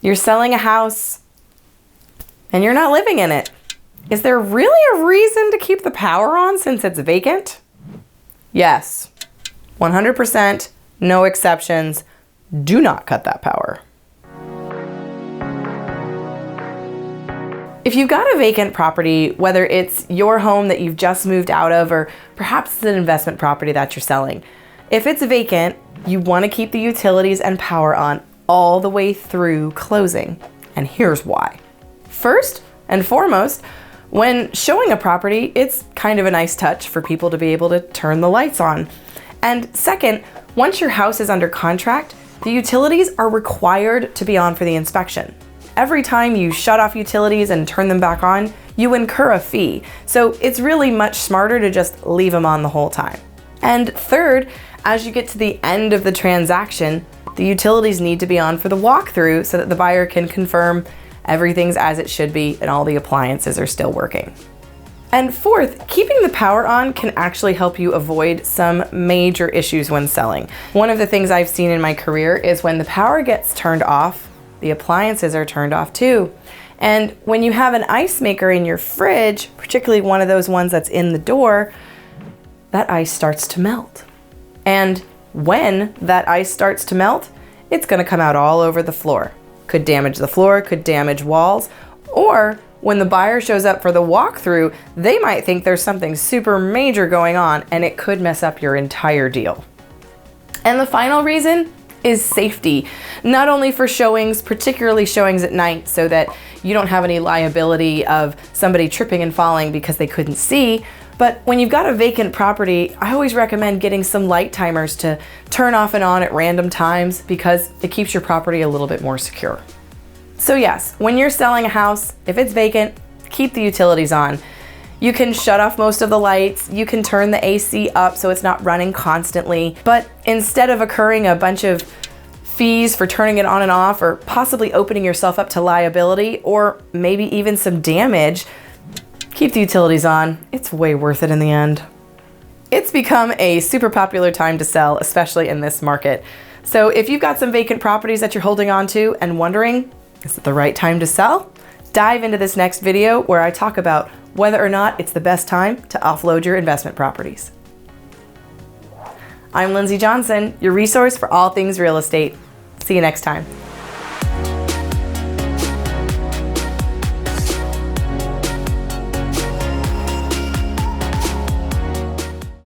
You're selling a house and you're not living in it. Is there really a reason to keep the power on since it's vacant? Yes, 100%, no exceptions. Do not cut that power. If you've got a vacant property, whether it's your home that you've just moved out of, or perhaps it's an investment property that you're selling, if it's vacant, you want to keep the utilities and power on all the way through closing. And here's why. First and foremost, when showing a property, it's kind of a nice touch for people to be able to turn the lights on. And second, once your house is under contract, the utilities are required to be on for the inspection. Every time you shut off utilities and turn them back on, you incur a fee. So it's really much smarter to just leave them on the whole time. And third, as you get to the end of the transaction, the utilities need to be on for the walkthrough so that the buyer can confirm everything's as it should be and all the appliances are still working. And fourth, keeping the power on can actually help you avoid some major issues when selling. One of the things I've seen in my career is when the power gets turned off, the appliances are turned off too. And when you have an ice maker in your fridge, particularly one of those ones that's in the door, that ice starts to melt. And when that ice starts to melt, it's gonna come out all over the floor. Could damage the floor, could damage walls, or when the buyer shows up for the walkthrough, they might think there's something super major going on and it could mess up your entire deal. And the final reason is safety. Not only for showings, particularly showings at night, so that you don't have any liability of somebody tripping and falling because they couldn't see, but when you've got a vacant property, I always recommend getting some light timers to turn off and on at random times because it keeps your property a little bit more secure. So yes, when you're selling a house, if it's vacant, keep the utilities on. You can shut off most of the lights, you can turn the AC up so it's not running constantly, but instead of incurring a bunch of fees for turning it on and off, or possibly opening yourself up to liability, or maybe even some damage, keep the utilities on. It's way worth it in the end. It's become a super popular time to sell, especially in this market. So if you've got some vacant properties that you're holding on to and wondering, is it the right time to sell? Dive into this next video where I talk about whether or not it's the best time to offload your investment properties. I'm Lindsey Johnson, your resource for all things real estate. See you next time.